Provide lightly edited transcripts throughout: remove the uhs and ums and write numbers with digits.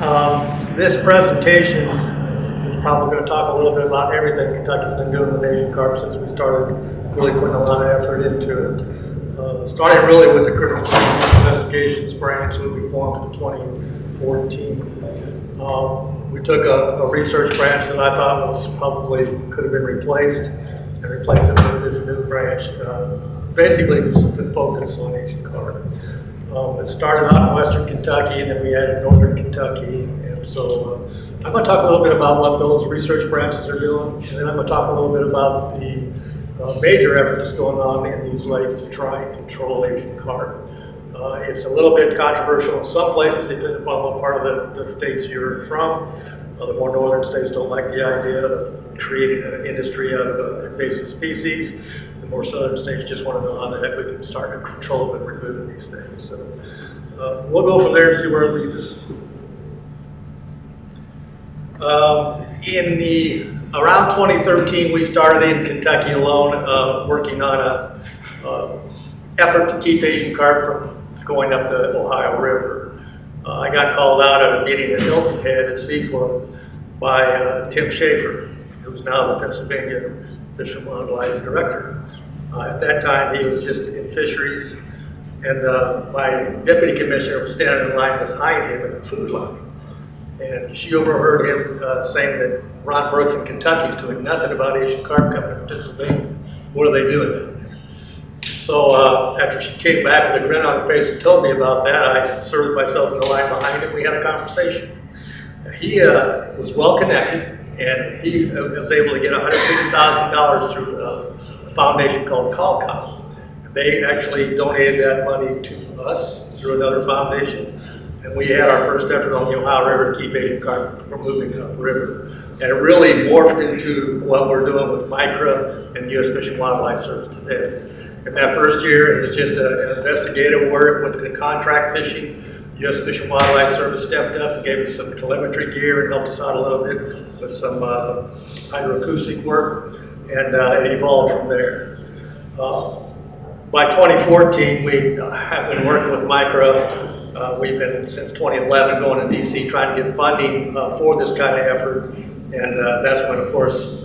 This presentation is probably going to talk a little bit about everything Kentucky's been doing with Asian carp since we started really putting a lot of effort into it. Starting really with the critical species investigations branch that we formed in 2014. We took a research branch that I thought was probably could have been replaced and replaced it with this new branch. Basically, just the focus on Asian carp. It started out in Western Kentucky, and then we added Northern Kentucky. And so I'm going to talk a little bit about what those research branches are doing, and then I'm going to talk a little bit about the major effort that's going on in these lakes to try and control Asian carp. It's a little bit controversial in some places, depending upon what part of the states you're from. The more northern states don't like the idea of creating an industry out of an invasive species. The more southern states just want to know how the heck we can start to control and remove these things. So we'll go from there and see where it leads us. Around 2013, we started in Kentucky alone, working on a effort to keep Asian carp from going up the Ohio River. I got called out at a meeting at Hilton Head at Seafloor by Tim Schaefer, who's now the Pennsylvania Fish and Wildlife Director. At that time, he was just in fisheries, and my deputy commissioner was standing in line behind him in the food line. And she overheard him saying that Ron Brooks in Kentucky is doing nothing about Asian carp coming to Pennsylvania. What are they doing down there? So after she came back with a grin on her face and told me about that, I inserted myself in the line behind him. We had a conversation. He was well connected, and he was able to get $150,000 through a foundation called Carp. They actually donated that money to us through another foundation. And we had our first effort on the Ohio River to keep Asian carp from moving upriver. And it really morphed into what we're doing with MICRA and U.S. Fish and Wildlife Service today. In that first year, it was just an investigative work with the contract fishing. U.S. Fish and Wildlife Service stepped up and gave us some telemetry gear and helped us out a little bit with some hydroacoustic work, and it evolved from there. By 2014, we have been working with MICRA. We've been, since 2011, going to DC trying to get funding for this kind of effort. And that's when, of course,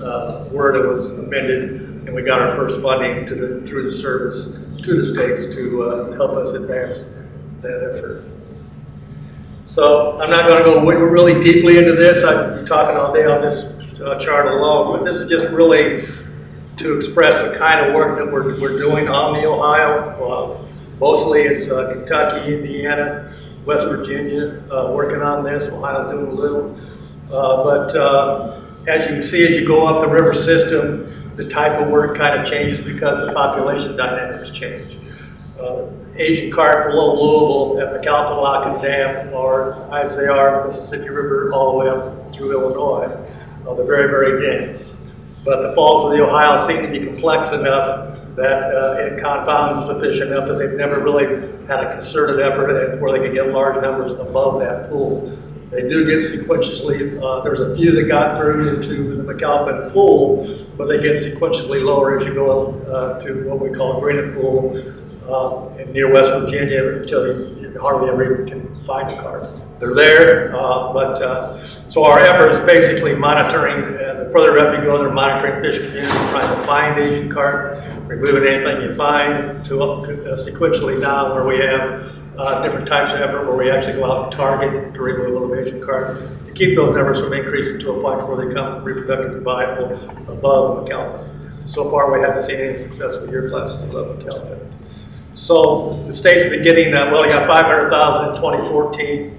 word was amended, and we got our first funding through the service to the states to help us advance that effort. So I'm not going to go really deeply into this. I'd be talking all day on this chart alone, but this is just really to express the kind of work that we're doing on the Ohio. Mostly it's Kentucky, Indiana, West Virginia working on this. Ohio's doing a little. But as you can see, as you go up the river system, the type of work kind of changes because the population dynamics change. Asian carp below Louisville at McAlpin Dam, or as they are Mississippi River all the way up through Illinois, they're very, very dense. But the falls of the Ohio seem to be complex enough that it confounds the fish enough that they've never really had a concerted effort where they can get large numbers above that pool. They do get sequentially, there's a few that got through into the McAlpin pool, but they get sequentially lower as you go up to what we call Granite Pool and near West Virginia until you hardly ever even can find the carp. They're there, so our effort is basically monitoring, the further up you go, they're monitoring fish communities, trying to find Asian carp, removing anything you find, to sequentially down where we have different types of effort where we actually go out and target the removal of Asian carp to keep those numbers from increasing to a point where they become reproductively viable above McAlpin. So far we haven't seen any successful year classes above McAlpin. So the state's been getting, well, we got 500,000 in 2014.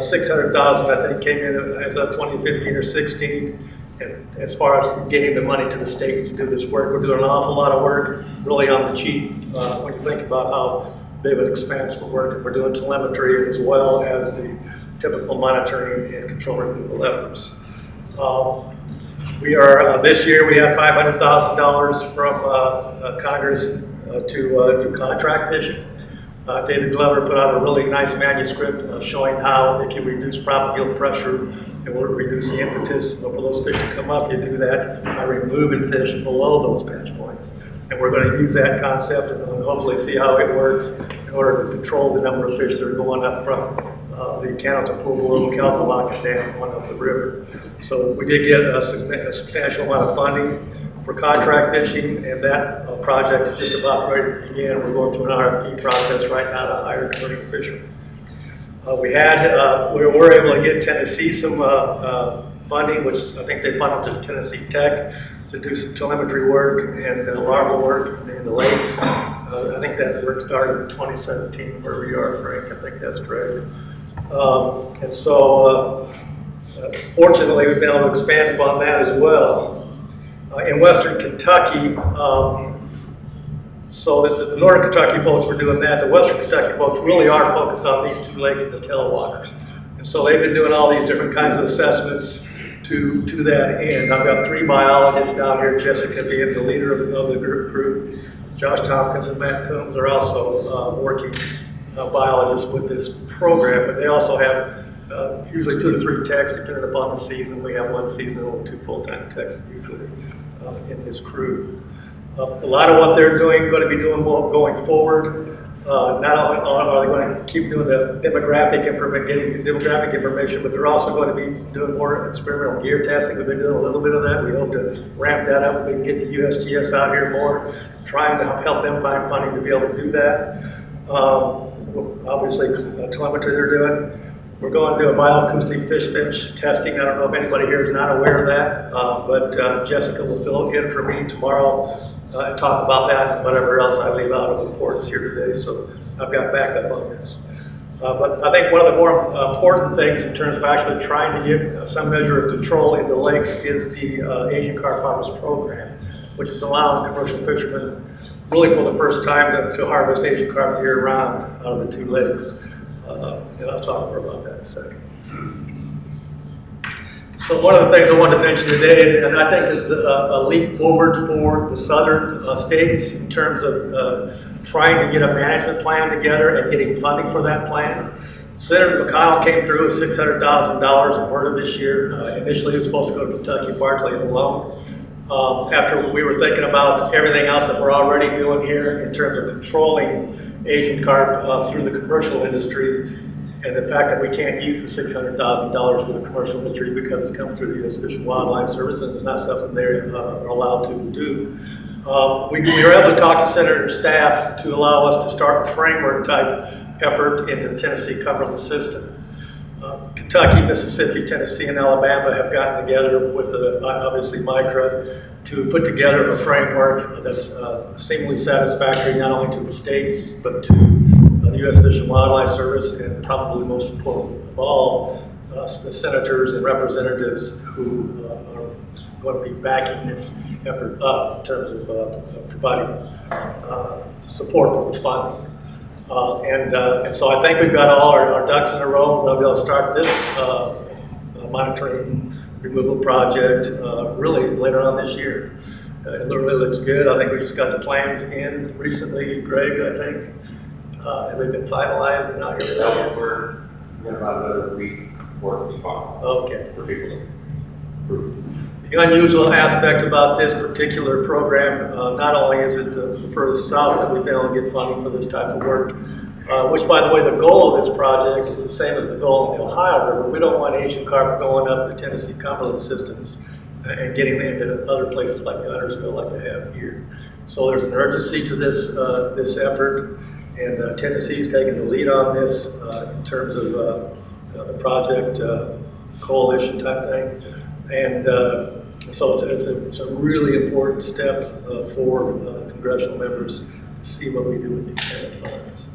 600,000 I think came in as of 2015 or 16. And as far as getting the money to the states to do this work, we're doing an awful lot of work really on the cheap when you think about how big an expanse we're working. We're doing telemetry as well as the typical monitoring and control removal efforts. We are, this year we have $500,000 from Congress to do contract fishing. David Glover put out a really nice manuscript showing how they can reduce proppant gill pressure and will reduce the impetus for those fish to come up. You do that by removing fish below those pinch points. And we're going to use that concept and hopefully see how it works in order to control the number of fish that are going up from the Cannington Pool below Kalpalaka Dam on up the river. So we did get a substantial amount of funding for contract fishing, and that project is just about ready to begin. We're going through an RFP process right now to hire commercial fishermen. We were able to get Tennessee some funding, which I think they funneled to Tennessee Tech to do some telemetry work and larval work in the lakes. I think that work started in 2017, where we are, Frank. I think that's correct. And so, fortunately, we've been able to expand upon that as well. In Western Kentucky, so that the Northern Kentucky folks were doing that. The Western Kentucky folks really are focused on these two lakes and the tailwaters. And so they've been doing all these different kinds of assessments to that end. I've got 3 biologists down here, Jessica being the leader of the group. Josh Tompkins and Matt Coombs are also working biologists with this program, but they also have usually 2 to 3 techs depending upon the season. We have 1 seasonal and 2 full-time techs usually in this crew. A lot of what they're going to be doing going forward, not only are they going to keep doing the demographic information, but they're also going to be doing more experimental gear testing. We've been doing a little bit of that. We hope to ramp that up. We can get the USGS out here more, trying to help them find funding to be able to do that. Obviously, telemetry they're doing. We're going to do a bioacoustic fish bench testing. I don't know if anybody here is not aware of that, but Jessica will fill in for me tomorrow and talk about that and whatever else I leave out of importance here today. So I've got backup on this. But I think one of the more important things in terms of actually trying to get some measure of control in the lakes is the Asian Carp Harvest Program, which is allowing commercial fishermen really for the first time to harvest Asian carp year-round out of the 2 lakes. And I'll talk more about that in a second. So one of the things I wanted to mention today, and I think this is a leap forward for the southern states in terms of trying to get a management plan together and getting funding for that plan. Senator McConnell came through with $600,000 in WRDA this year. Initially it was supposed to go to Kentucky Barclay alone. After we were thinking about everything else that we're already doing here in terms of controlling Asian carp through the commercial industry, and the fact that we can't use the $600,000 for the commercial industry because it's come through the U.S. Fish and Wildlife Service and it's not something they are allowed to do. We were able to talk to Senator's staff to allow us to start a framework type effort into the Tennessee Cumberland system. Kentucky, Mississippi, Tennessee, and Alabama have gotten together with obviously MICRA to put together a framework that's seemingly satisfactory not only to the states but to the U.S. Fish and Wildlife Service, and probably most important of all, the senators and representatives who are going to be backing this effort up in terms of providing support for the funding. And so I think we've got all our ducks in a row. We'll be able to start this monitoring removal project really later on this year. It really looks good. I think we just got the plans in recently, Greg, I think. Have they been finalized and out here? We're about another week before we finalize. Okay. For people to approve. The unusual aspect about this particular program, not only is it the furthest south that we've been able to get funding for this type of work, which, by the way, the goal of this project is the same as the goal in the Ohio River. We don't want Asian carp going up the Tennessee Cumberland systems and getting into other places like Guntersville like they have here. So there's an urgency to this effort, and Tennessee is taking the lead on this in terms of the project coalition type thing. And so it's a really important step for congressional members to see what we do with these kind of funds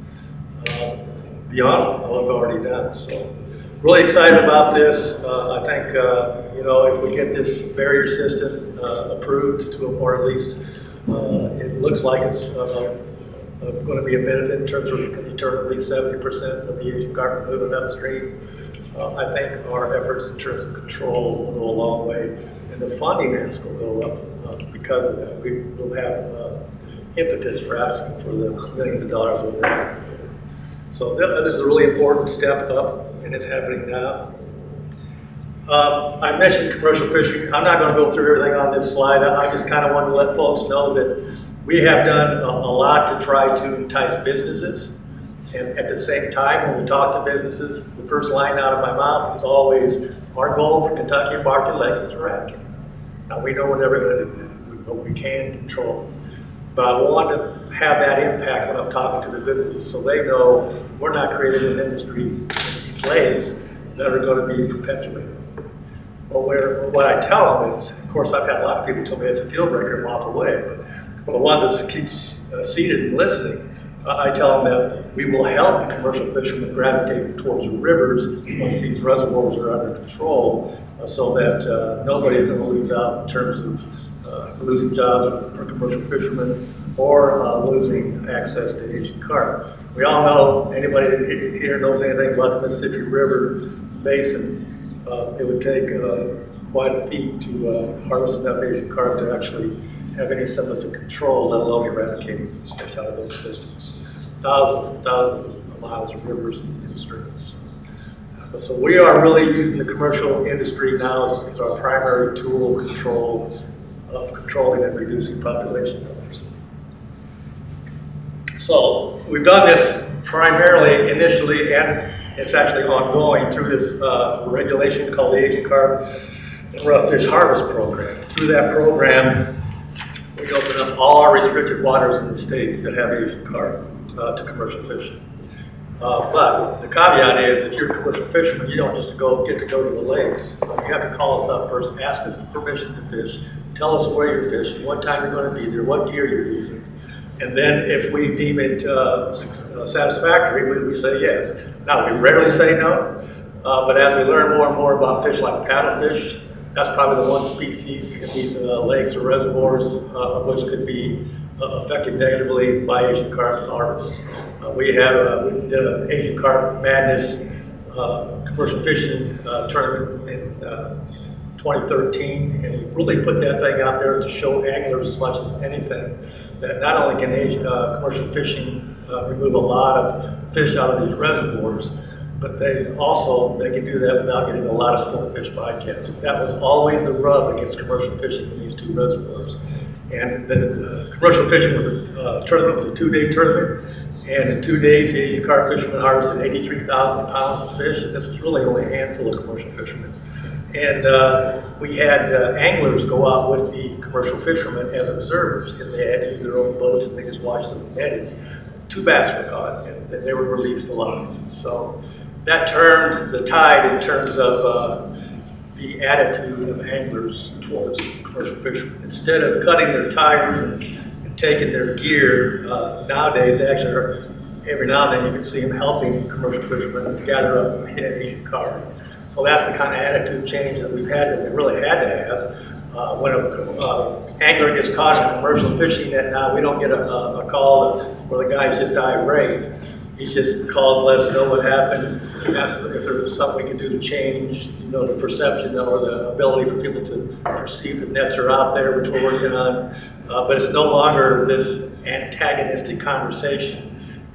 beyond what we've already done. So really excited about this. I think if we get this barrier system approved to, or at least it looks like it's going to be a benefit in terms of deterring at least 70% of the Asian carp moving upstream. I think our efforts in terms of control will go a long way, and the funding ask will go up because of that. We will have impetus for asking for the millions of dollars that we're asking for. So this is a really important step up, and it's happening now. I mentioned commercial fishing. I'm not going to go through everything on this slide. I just kind of wanted to let folks know that we have done a lot to try to entice businesses And at the same time, when we talk to businesses, the first line out of my mouth is always, our goal for Kentucky and Barkley Lakes is eradicate. Now, we know we're never going to do that, but we can control it. But I want to have that impact when I'm talking to the businesses so they know we're not creating an industry in these lakes that are going to be perpetuated. But what I tell them is, of course, I've had a lot of people tell me it's a deal breaker and walk away, but for the ones that keep seated and listening, I tell them that we will help the commercial fishermen gravitate towards the rivers once these reservoirs are under control, so that nobody's going to lose out in terms of losing jobs for commercial fishermen or losing access to Asian carp. We all know, anybody here knows anything about the Mississippi River Basin, it would take quite a feat to harvest enough Asian carp to actually have any semblance of control, let alone eradicating these fish out of those systems. Thousands and thousands of miles of rivers and streams. So we are really using the commercial industry now as our primary tool of controlling and reducing population numbers. So we've done this primarily initially, and it's actually ongoing through this regulation called the Asian Carp and Rough Fish Harvest Program. Through that program, we open up all our restricted waters in the state that have Asian carp to commercial fishing. But the caveat is, if you're a commercial fisherman, you don't just get to go to the lakes. You have to call us up first, ask us for permission to fish, tell us where you're fishing, what time you're going to be there, what gear you're using. And then if we deem it satisfactory, we say yes. Now, we rarely say no, but as we learn more and more about fish like paddlefish, that's probably the one species in these lakes or reservoirs of which could be affected negatively by Asian carp harvest. We did an Asian Carp Madness commercial fishing tournament in 2013, and we really put that thing out there to show anglers as much as anything that not only can commercial fishing remove a lot of fish out of these reservoirs, but they can do that without getting a lot of sport-fish bycatch. That was always the rub against commercial fishing in these two reservoirs. And the commercial fishing was a tournament, was a 2-day tournament, and in 2 days, the Asian carp fishermen harvested 83,000 pounds of fish. And this was really only a handful of commercial fishermen. And we had anglers go out with the commercial fishermen as observers, and they had to use their own boats, and they just watched them netted. 2 bass were caught, and they were released alive. So that turned the tide in terms of the attitude of anglers towards commercial fishermen. Instead of cutting their tires and taking their gear, nowadays, actually, every now and then you can see them helping commercial fishermen gather up Asian carp. So that's the kind of attitude change that we've had, that we really had to have. When an angler gets caught in commercial fishing net now, we don't get a call where the guy's just irate. He just calls, let us know what happened, asks if there's something we can do to change, the perception or the ability for people to perceive that nets are out there, which we're working on. But it's no longer this antagonistic conversation.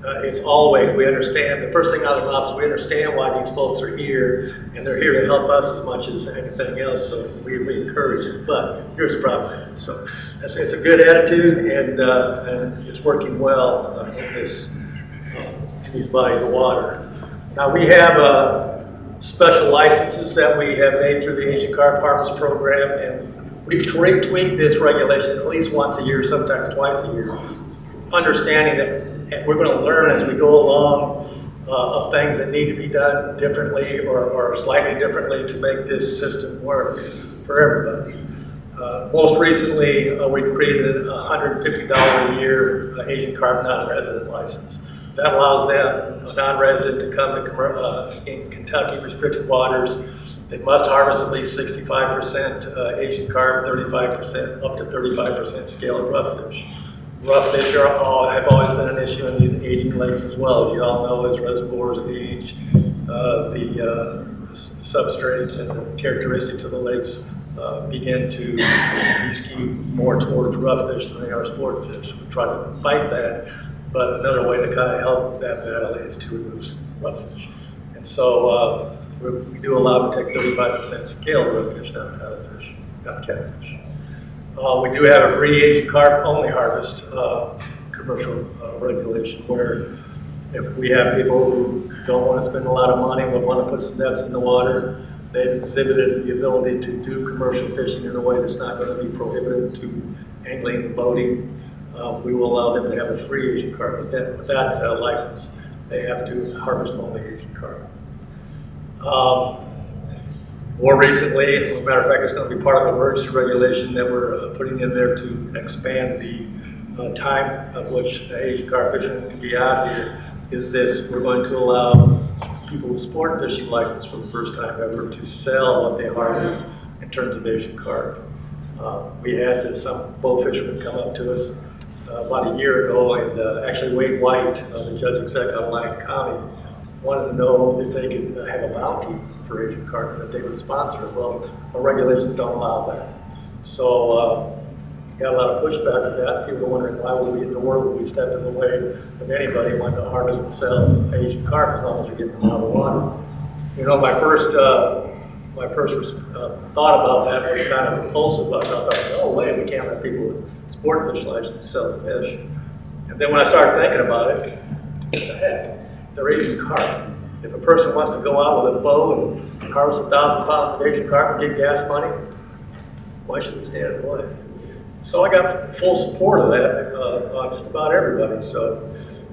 It's always, we understand, the first thing out of the mouth is we understand why these folks are here, and they're here to help us as much as anything else, so we encourage it. But here's the problem. So it's a good attitude, and it's working well in these bodies of water. Now we have special licenses that we have made through the Asian Carp Harvest Program, and we've tweaked this regulation at least once a year, sometimes twice a year, understanding that we're going to learn as we go along of things that need to be done differently or slightly differently to make this system work for everybody. Most recently, we created a $150 a year Asian Carp non-resident license. That allows a non-resident to come to in Kentucky restricted waters. They must harvest at least 65% Asian carp, 35%, up to 35% scale of rough fish. Rough fish have always been an issue in these aging lakes as well. As you all know, as reservoirs age, the substrates and the characteristics of the lakes begin to be skewed more towards rough fish than they are sport fish. We try to fight that, but another way to kind of help that battle is to remove rough fish. And so we do allow them to take 35% scale rough fish, not paddlefish, not catfish. We do have a free Asian carp only harvest commercial regulation where If we have people who don't want to spend a lot of money but want to put some nets in the water, they've exhibited the ability to do commercial fishing in a way that's not going to be prohibitive to angling and boating. We will allow them to have a free Asian carp. With that license, they have to harvest only Asian carp. More recently, as a matter of fact, it's going to be part of an emergency regulation that we're putting in there to expand the time of which Asian carp fishermen can be out here. We're going to allow people with sport fishing license for the first time ever to sell what they harvest in terms of Asian carp. We had some bow fishermen come up to us about a year ago, and actually Wade White, the judge exec out of Lyon County, wanted to know if they could have a bounty for Asian carp and that they would sponsor it. Well, our regulations don't allow that. So got a lot of pushback on that. People were wondering why in the world would we step in the way of anybody wanting to harvest and sell Asian carp as long as you're getting them out of the water. You know, my first thought about that was kind of impulsive. I thought, no way, we can't let people with sport fish license sell fish. And then when I started thinking about it, what the heck? They're Asian carp. If a person wants to go out with a bow and harvest 1,000 pounds of Asian carp and get gas money, why should we stand in the way? So I got full support of that on just about everybody. So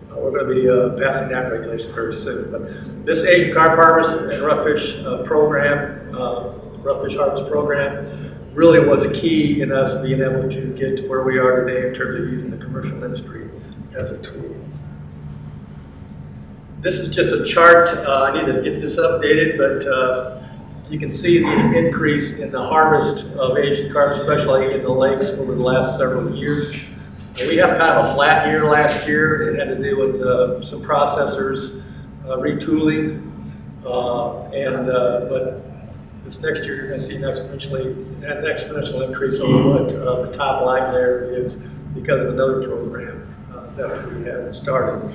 we're going to be passing that regulation very soon. But this Asian carp harvest and rough fish harvest program really was key in us being able to get to where we are today in terms of using the commercial industry as a tool. This is just a chart. I need to get this updated, but you can see the increase in the harvest of Asian carp, especially in the lakes over the last several years. We have kind of a flat year last year. It had to do with some processors retooling, but this next year you're going to see an exponential increase over what the top line there is because of another program that we have started.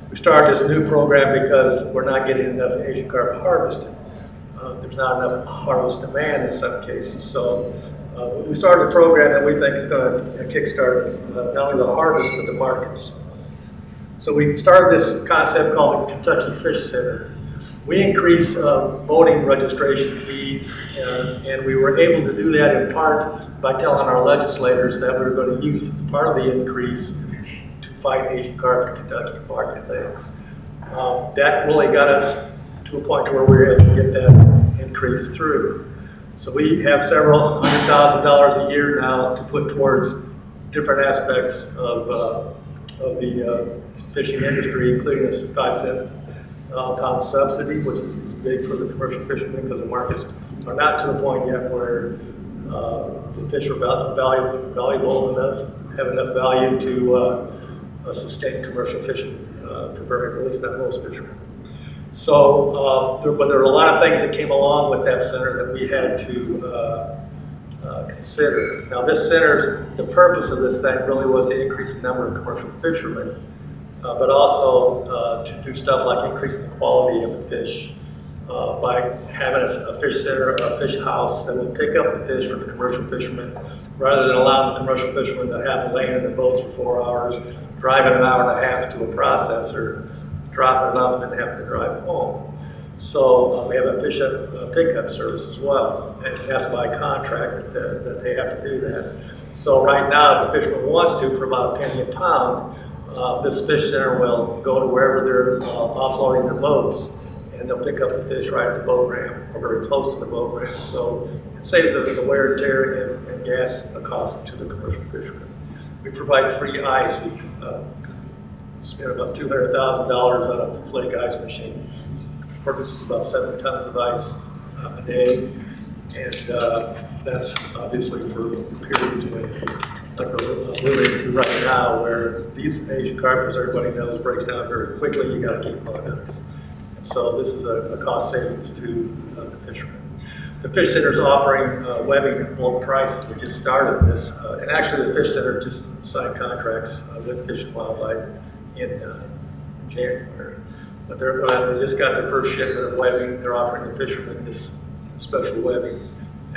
We started this new program because we're not getting enough Asian carp harvested. There's not enough harvest demand in some cases. So we started a program that we think is going to kickstart not only the harvest, but the markets. So we started this concept called the Kentucky Fish Center. We increased boating registration fees, and we were able to do that in part by telling our legislators that we were going to use part of the increase to fight Asian carp in Kentucky and market lakes. That really got us to a point where we were able to get that increase through. So we have several $100,000 a year now to put towards different aspects of the fishing industry, including a 5-cent pound subsidy, which is big for the commercial fishermen because the markets are not to the point yet where the fish are valuable enough, have enough value to sustain commercial fishing for at least not most fishermen. So, but there are a lot of things that came along with that center that we had to consider. Now, this center's, the purpose of this thing really was to increase the number of commercial fishermen, but also to do stuff like increasing the quality of the fish by having a fish center, a fish house that would pick up the fish from the commercial fishermen, rather than allowing the commercial fishermen to have them laying in the boats for 4 hours, driving an hour and a half to a processor, dropping it off, and then having to drive home. So we have a fish pickup service as well, and that's by contract that they have to do that. So right now, if the fisherman wants to, for about a penny a pound, this fish center will go to wherever they're offloading their boats, and they'll pick up the fish right at the boat ramp or very close to the boat ramp. So it saves them the wear and tear and gas cost to the commercial fishermen. We provide free ice. We spent about $200,000 on a flake ice machine. Purchases about 7 tons of ice a day, and that's obviously for periods when, like we're alluding to right now, where these Asian carp, as everybody knows, breaks down very quickly. You got to keep on it. So this is a cost savings to the fishermen. The Fish Center is offering webbing at low prices. We just started this, and actually the Fish Center just signed contracts with Fish and Wildlife in January. But they just got their first shipment of webbing. They're offering the fishermen this special webbing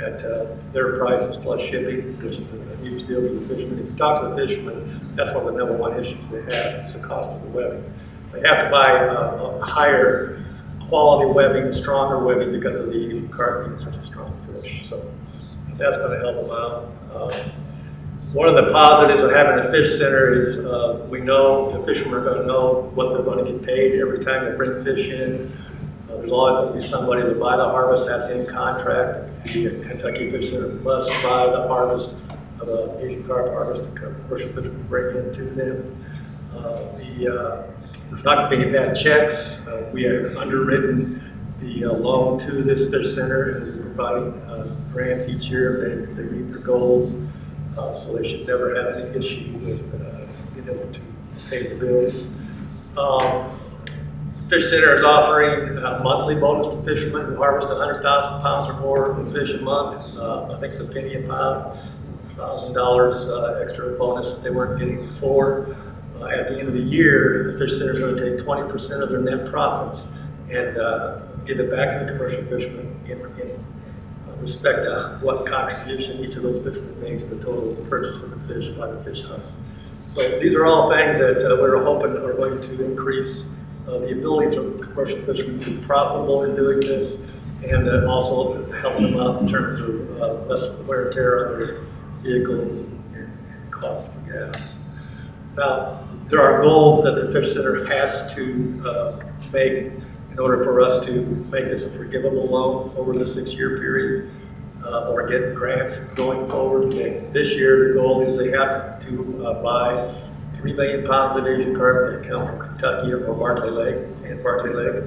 at their prices plus shipping, which is a huge deal for the fishermen. If you talk to the fishermen, that's one of the #1 issues they have is the cost of the webbing. They have to buy a higher quality webbing, stronger webbing because of the Asian carp being such a strong fish. So that's going to help them out. One of the positives of having a fish center is we know the fishermen are going to know what they're going to get paid every time they bring fish in. There's always going to be somebody that buy the harvest, that's in contract. The Kentucky Fish Center must buy the harvest of the Asian carp harvest the commercial fishermen bring into them. There's not going to be any bad checks. We have underwritten the loan to this fish center, and we're providing grants each year if they meet their goals. So they should never have any issue with being able to pay the bills. Fish Center is offering a monthly bonus to fishermen who harvest 100,000 pounds or more of fish a month. I think it's a penny a pound, $1,000 extra bonus that they weren't getting before. At the end of the year, the Fish Center is going to take 20% of their net profits and give it back to the commercial fishermen in respect to what contribution each of those fishermen made to the total purchase of the fish by the fish house. So these are all things that we're hoping are going to increase the ability for commercial fishermen to be profitable in doing this, and also help them out in terms of less wear and tear on their vehicles and cost for gas. Now, there are goals that the Fish Center has to make in order for us to make this a forgivable loan over the 6-year period or get grants going forward. This year, the goal is they have to buy 3 million pounds of Asian carp that come from Kentucky or Barkley Lake and Barkley Lake.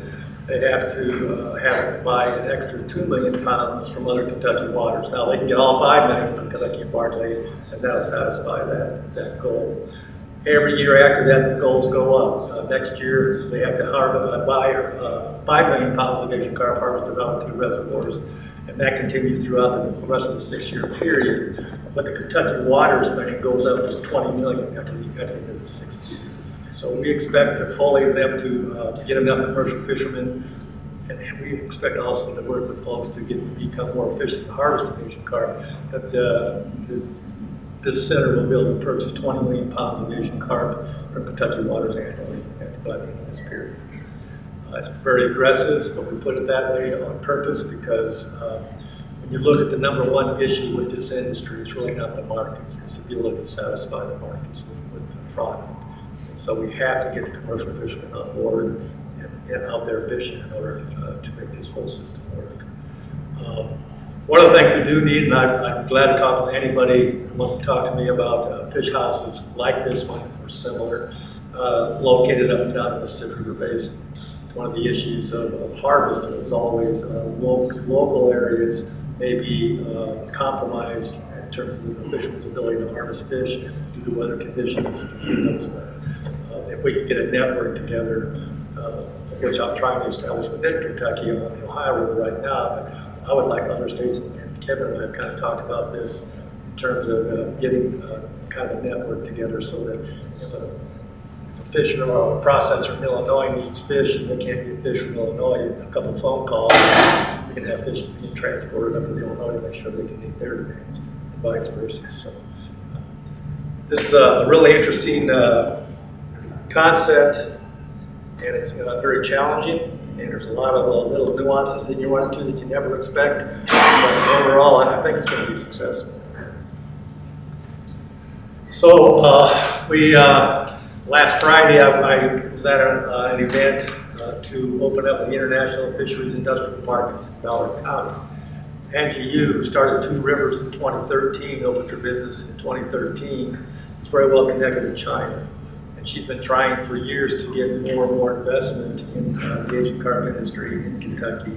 They have to buy an extra 2 million pounds from other Kentucky waters. Now they can get all 5 million from Kentucky and Barkley, and that'll satisfy that goal. Every year after that, the goals go up. Next year, they have to buy 5 million pounds of Asian carp harvested out of 2 reservoirs, and that continues throughout the rest of the 6-year period. But the Kentucky waters thing goes up to 20 million after the 6th year. So we expect fully them to get enough commercial fishermen, and we expect also to work with folks to become more efficient in harvesting Asian carp. That this center will be able to purchase 20 million pounds of Asian carp from Kentucky waters annually by the end of this period. It's very aggressive, but we put it that way on purpose because when you look at the number one issue with this industry, it's really not the markets, it's the ability to satisfy the markets with the product. And so we have to get the commercial fishermen on board and out there fishing in order to make this whole system work. One of the things we do need, and I'm glad to talk with anybody who wants to talk to me about fish houses like this one or similar, located up and down in the Mississippi River Basin. One of the issues of harvest is always local areas may be compromised in terms of the fisherman's ability to harvest fish due to weather conditions. If we could get a network together, which I'm trying to establish within Kentucky on the Ohio River right now, but I would like other states, and Kevin and I have kind of talked about this in terms of getting kind of a network together so that if a fisher or a processor in Illinois needs fish and they can't get fish from Illinois, a couple of phone calls, we can have fish being transported up to Illinois to make sure they can meet their demands, and vice versa. So this is a really interesting concept, and it's very challenging. And there's a lot of little nuances that you run into that you never expect, but overall, I think it's going to be successful. So last Friday, I was at an event to open up the International Fisheries Industrial Park in Ballard County. NGU, who started Two Rivers in 2013, opened her business in 2013, is very well connected in China. And she's been trying for years to get more and more investment in the Asian carp industry in Kentucky.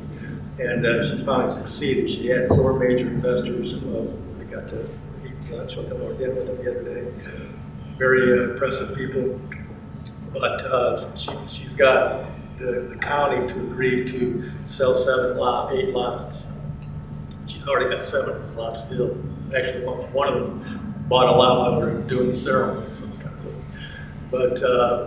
And she's finally succeeded. She had 4 major investors. We got to eat lunch with them or dinner with them the other day. Very impressive people. But she's got the county to agree to sell 8 lots. She's already got 7 of those lots filled. Actually, one of them bought a lot while we were doing the ceremony, so it's kind of cool. But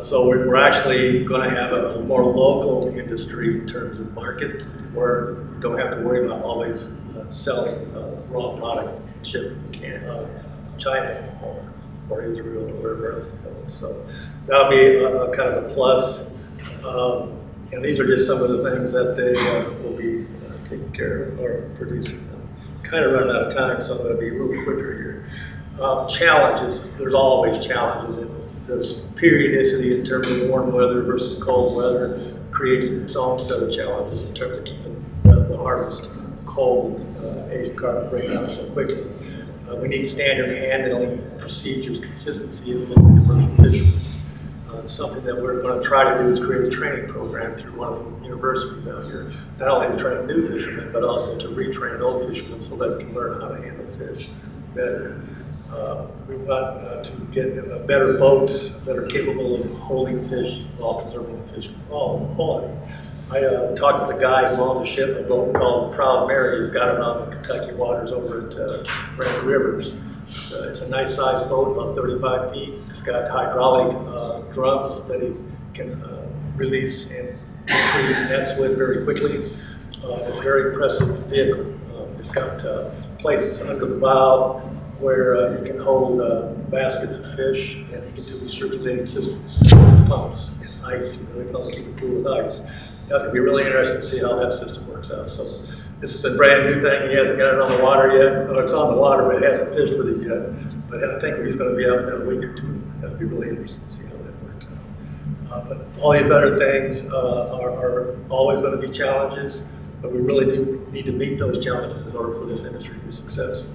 so we're actually going to have a more local industry in terms of market, where you don't have to worry about always selling raw product shipped from China or Israel or wherever else they go. So that'll be a kind of a plus. And these are just some of the things that they will be taking care of or producing. Kind of running out of time, so I'm going to be a little quicker here. Challenges, there's always challenges. This periodicity in terms of warm weather versus cold weather creates its own set of challenges in terms of keeping the harvest cold, Asian carp bring out so quickly. We need standard handling procedures, consistency in the commercial fisheries. Something that we're going to try to do is create a training program through one of the universities out here, not only to train new fishermen, but also to retrain old fishermen so that they can learn how to handle fish better. We want to get better boats that are capable of holding fish while preserving the fish quality. I talked with a guy who owns a ship, a boat called Proud Mary. He's got it on the Kentucky waters over at Grand Rivers. It's a nice sized boat, about 35 feet. It's got hydraulic drums that he can release and retrieve nets with very quickly. It's a very impressive vehicle. It's got places under the bow where you can hold baskets of fish, and you can do recirculating systems, pumps, and ice. They call it keep it cool with ice. That's going to be really interesting to see how that system works out. So this is a brand new thing. He hasn't got it on the water yet. Or it's on the water, but he hasn't fished with it yet. But I think he's going to be out in a week or two. That'll be really interesting to see how that works out. But all these other things are always going to be challenges, but we really do need to meet those challenges in order for this industry to be successful.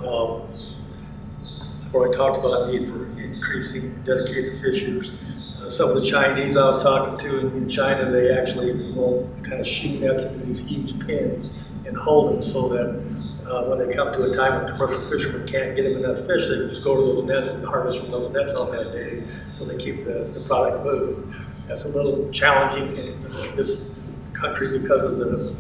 I've already talked about the need for increasing dedicated fishers. Some of the Chinese I was talking to in China, they actually will kind of shoot nets into these huge pins and hold them so that when they come to a time when commercial fishermen can't get them enough fish, they can just go to those nets and harvest from those nets on that day, so they keep the product moving. That's a little challenging in this country because of the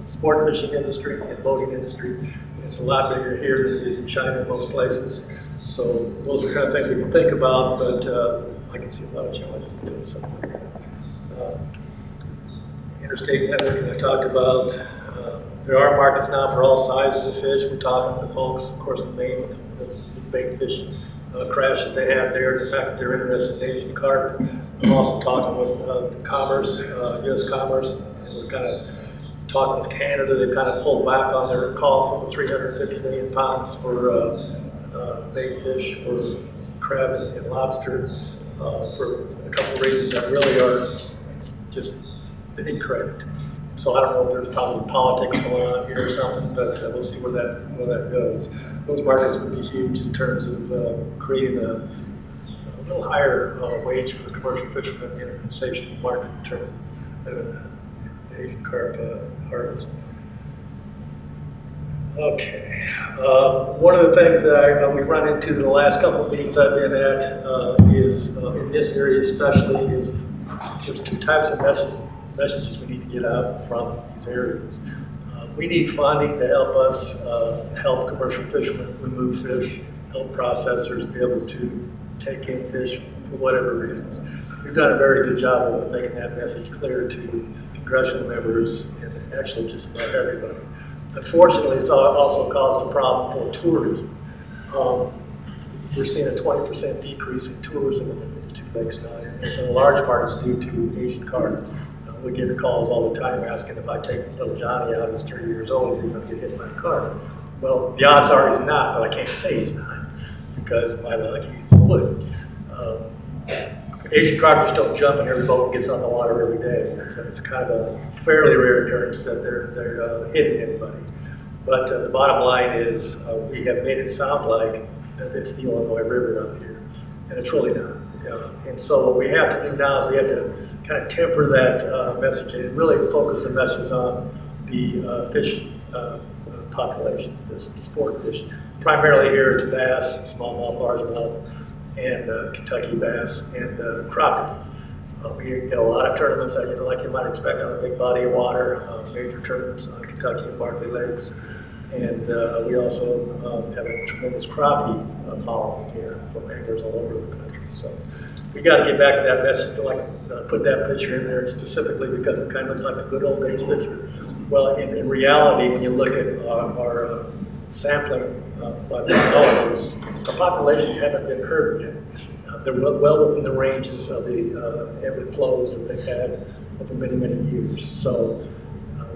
sport fishing industry and boating industry. It's a lot bigger here than it is in China in most places. So those are kind of things we can think about, but I can see a lot of challenges in doing something like that. Interstate network I talked about. There are markets now for all sizes of fish. We're talking with folks, of course, in Maine, the big fish crash that they had there, the fact that they're interested in Asian carp. I'm also talking with Commerce, U.S. Commerce, and we're kind of talking with Canada. They've kind of pulled back on their call for the 350 million pounds for bait fish, for crab and lobster, for a couple of reasons that really are just incorrect. So I don't know if there's probably politics going on here or something, but we'll see where that goes. Those markets would be huge in terms of creating a little higher wage for the commercial fishermen in an insatiable market in terms of Asian carp harvest. Okay. One of the things that we run into in the last couple of meetings I've been at is, in this area especially, is there's two types of messages we need to get out from these areas. We need funding to help us help commercial fishermen remove fish, help processors be able to take in fish for whatever reasons. We've done a very good job of making that message clear to Congressional members and actually just about everybody. Unfortunately, it's also caused a problem for tourism. We're seeing a 20% decrease in tourism in the two lakes now, and in large part it's due to Asian carp. We get calls all the time asking if I take little Johnny out who's 3 years old, is he going to get hit by a carp? Well, the odds are he's not, but I can't say he's not because by luck he would. Asian carp just don't jump in every boat and gets on the water every day. It's kind of a fairly rare occurrence that they're hitting anybody. But the bottom line is we have made it sound like that it's the Illinois River out here, and it's really not. And so what we have to do now is we have to kind of temper that message and really focus the message on the fish populations, the sport fish. Primarily here it's bass, smallmouth, largemouth, and Kentucky bass and crappie. We get a lot of tournaments like you might expect on a big body of water, major tournaments on Kentucky and Barkley Lakes. And we also have a tremendous crappie following here from anglers all over the country. So we got to get back to that message to put that picture in there specifically because it kind of looks like the good old days picture. Well, in reality, when you look at our sampling by biologists, the populations haven't been hurt yet. They're well within the ranges of the ebb flows that they've had over many, many years. So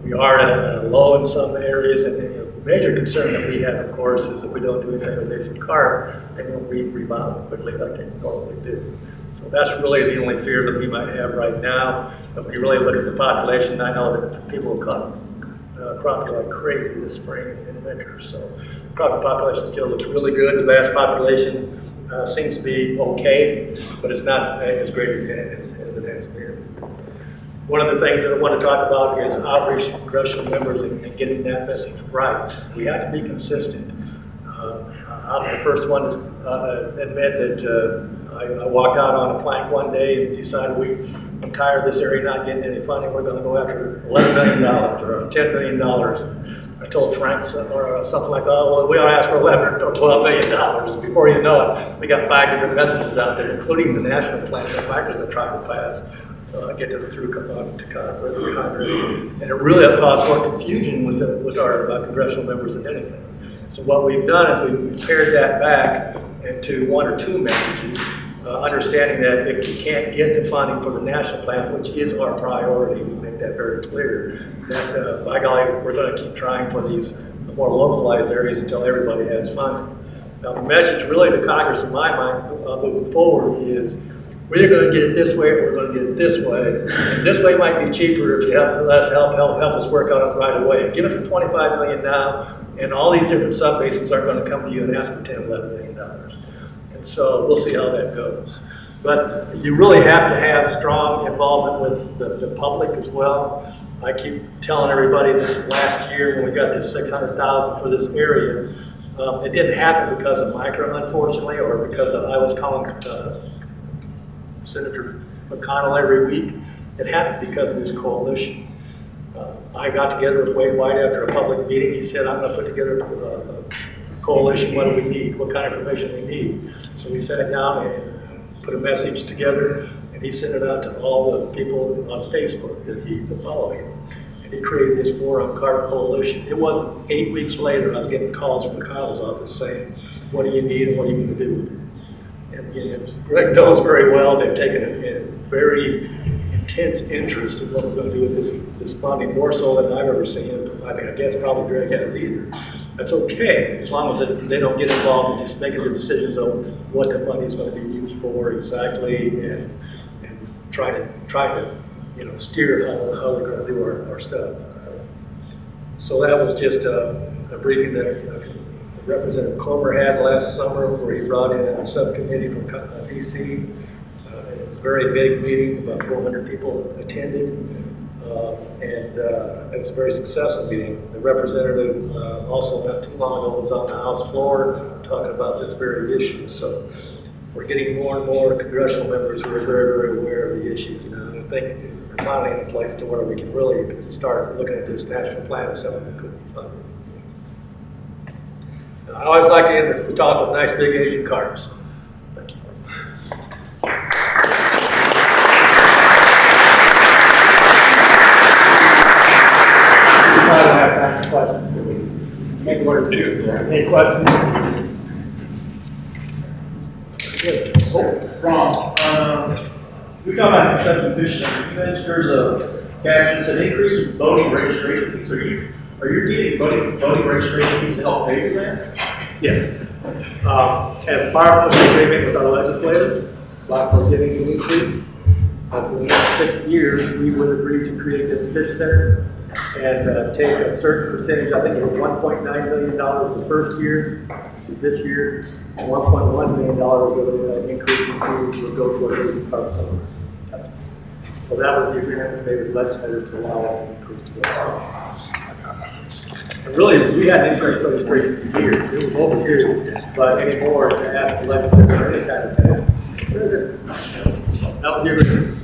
we are at a low in some areas, and the major concern that we have, of course, is if we don't do anything with Asian carp, they won't rebound quickly like they normally do. So that's really the only fear that we might have right now. But when you really look at the population, I know that people have caught crappie like crazy this spring and winter. So the crappie population still looks really good. The bass population seems to be okay, but it's not as great as it has been. One of the things that I want to talk about is outreach to congressional members and getting that message right. We have to be consistent. I'm the first one to admit that I walked out on a plank one day and decided I'm tired of this area not getting any funding. We're going to go after $11 million or $10 million. I told Frank or something like, oh, well, we ought to ask for $11 or $12 million. Before you know it, we got 5 different messages out there, including the national plan that Micro's been trying to pass. Get to Congress, and it really caused more confusion with our congressional members than anything. So what we've done is we've pared that back into 1 or 2 messages, understanding that if we can't get the funding for the national plan, which is our priority, we make that very clear, that by golly, we're going to keep trying for these more localized areas until everybody has funding. Now the message really to Congress, in my mind, moving forward is, we're going to get it this way, or we're going to get it this way. And this way might be cheaper if you let us help us work on it right away. Give us the $25 million now, and all these different sub-basins aren't going to come to you and ask for $10, $11 million. And so we'll see how that goes. But you really have to have strong involvement with the public as well. I keep telling everybody this last year when we got this $600,000 for this area, it didn't happen because of Micro, unfortunately, or because I was calling Senator McConnell every week. It happened because of this coalition. I got together with Wade White after a public meeting. He said, I'm going to put together a coalition. What do we need? What kind of information we need? So we sat down and put a message together, and he sent it out to all the people on Facebook that follow him. And he created this War on Carp coalition. It wasn't 8 weeks later, I was getting calls from McConnell's office saying, what do you need and what are you going to do with it? And Greg knows very well they've taken a very intense interest in what we're going to do with this funding, more so than I've ever seen it. I guess probably Greg has either. That's okay, as long as they don't get involved in just making the decisions on what the money is going to be used for exactly, and try to steer how we're going to do our stuff. So that was just a briefing that Representative Comer had last summer, where he brought in a subcommittee from DC. It was a very big meeting, about 400 people attended, and it was a very successful meeting. The representative also not too long ago was on the House floor talking about this very issue. So we're getting more and more congressional members who are very, very aware of the issues now. And I think we're finally in a place to where we can really start looking at this national plan as something that could be funded. I always like to end the talk with nice big Asian carps. Thank you. I don't have time for questions. Do we? Any questions? Good. Oh, Ron, we talk about Kentucky fishing. You mentioned there's a caption that said increase in boating registration fees. Are you getting boating registration fees to help pay for that? Yes. As part of the agreement with our legislators, we're getting an increase. For the next 6 years, we would agree to create this fish center and take a certain percentage. I think it was $1.9 million the first year, which is this year, and $1.1 million of the increase in fees would go towards the carp summer. So that was the agreement we made with legislators to allow us to increase the And really, we had an increase registration for years. It was over years, but anymore to ask the legislature for any kind of tax. That was the agreement.